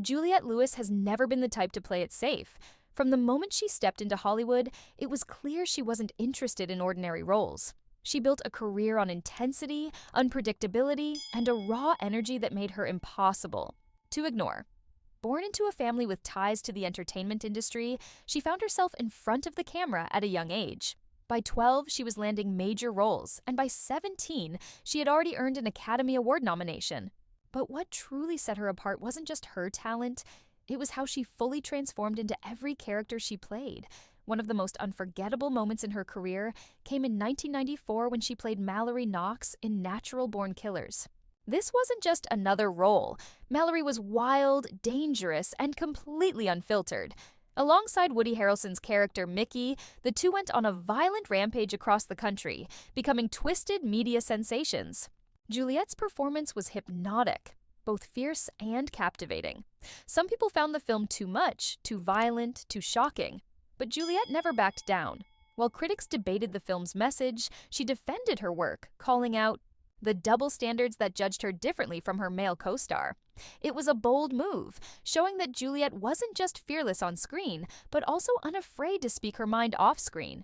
Juliette Lewis has never been the type to play it safe. From the moment she stepped into Hollywood, it was clear she wasn't interested in ordinary roles. She built a career on intensity, unpredictability, and a raw energy that made her impossible to ignore. Born into a family with ties to the entertainment industry, she found herself in front of the camera at a young age. By 12, she was landing major roles, and by 17, she had already earned an Academy Award nomination. But what truly set her apart wasn't just her talent, it was how she fully transformed into every character she played. One of the most unforgettable moments in her career came in 1994 when she played Mallory Knox in Natural Born Killers. This wasn't just another role. Mallory was wild, dangerous, and completely unfiltered. Alongside Woody Harrelson's character Mickey, the two went on a violent rampage across the country, becoming twisted media sensations. Juliette's performance was hypnotic, both fierce and captivating. Some people found the film too much, too violent, too shocking. But Juliette never backed down. While critics debated the film's message, she defended her work, calling out the double standards that judged her differently from her male co-star. It was a bold move, showing that Juliette wasn't just fearless on screen, but also unafraid to speak her mind off-screen.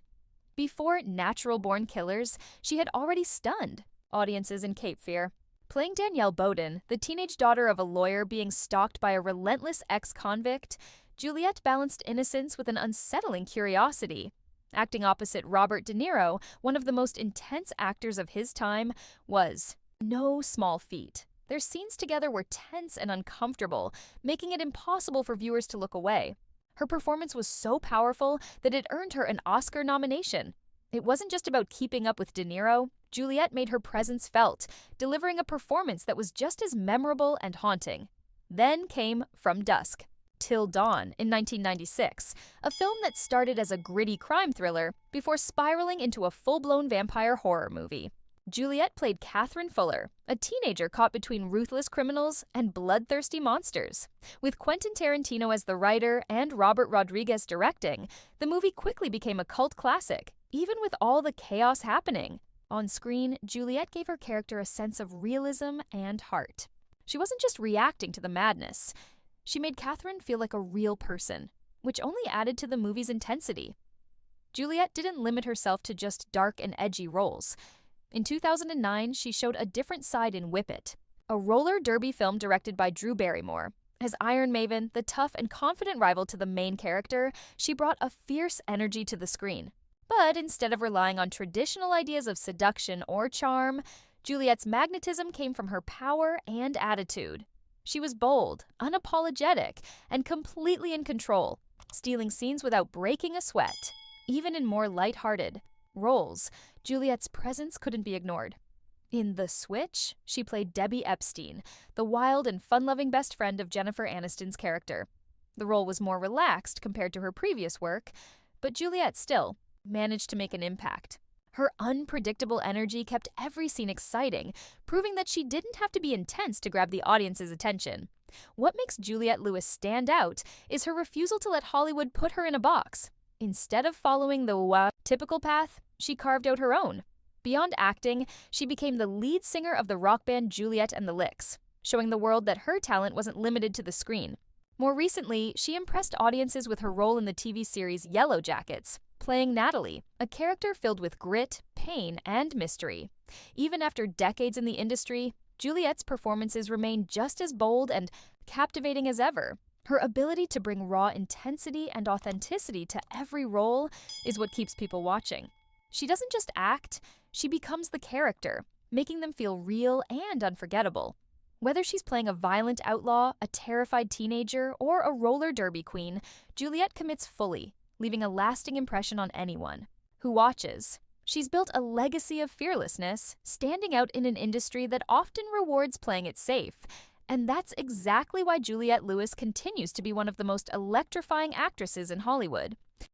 Before Natural Born Killers, she had already stunned audiences in Cape Fear. Playing Danielle Bowden, the teenage daughter of a lawyer being stalked by a relentless ex-convict, Juliette balanced innocence with an unsettling curiosity. Acting opposite Robert De Niro, one of the most intense actors of his time, was no small feat. Their scenes together were tense and uncomfortable, making it impossible for viewers to look away. Her performance was so powerful that it earned her an Oscar nomination. It wasn't just about keeping up with De Niro. Juliette made her presence felt, delivering a performance that was just as memorable and haunting. Then came From Dusk Till Dawn in 1996, a film that started as a gritty crime thriller before spiraling into a full-blown vampire horror movie. Juliette played Catherine Fuller, a teenager caught between ruthless criminals and bloodthirsty monsters. With Quentin Tarantino as the writer and Robert Rodriguez directing, the movie quickly became a cult classic, even with all the chaos happening. On screen, Juliette gave her character a sense of realism and heart. She wasn't just reacting to the madness. She made Catherine feel like a real person, which only added to the movie's intensity. Juliette didn't limit herself to just dark and edgy roles. In 2009, she showed a different side in Whip It, a roller derby film directed by Drew Barrymore. As Iron Maven, the tough and confident rival to the main character, she brought a fierce energy to the screen. But instead of relying on traditional ideas of seduction or charm, Juliette's magnetism came from her power and attitude. She was bold, unapologetic, and completely in control, stealing scenes without breaking a sweat. Even in more lighthearted roles, Juliette's presence couldn't be ignored. In The Switch, she played Debbie Epstein, the wild and fun-loving best friend of Jennifer Aniston's character. The role was more relaxed compared to her previous work, but Juliette still managed to make an impact. Her unpredictable energy kept every scene exciting, proving that she didn't have to be intense to grab the audience's attention. What makes Juliette Lewis stand out is her refusal to let Hollywood put her in a box. Instead of following the typical path, she carved out her own. Beyond acting, she became the lead singer of the rock band Juliette and the Licks, showing the world that her talent wasn't limited to the screen. More recently, she impressed audiences with her role in the TV series Yellow Jackets, playing Natalie, a character filled with grit, pain, and mystery. Even after decades in the industry, Juliette's performances remain just as bold and captivating as ever. Her ability to bring raw intensity and authenticity to every role is what keeps people watching. She doesn't just act, she becomes the character, making them feel real and unforgettable. Whether she's playing a violent outlaw, a terrified teenager, or a roller derby queen, Juliette commits fully, leaving a lasting impression on anyone who watches. She's built a legacy of fearlessness, standing out in an industry that often rewards playing it safe. And that's exactly why Juliette Lewis continues to be one of the most electrifying actresses in Hollywood.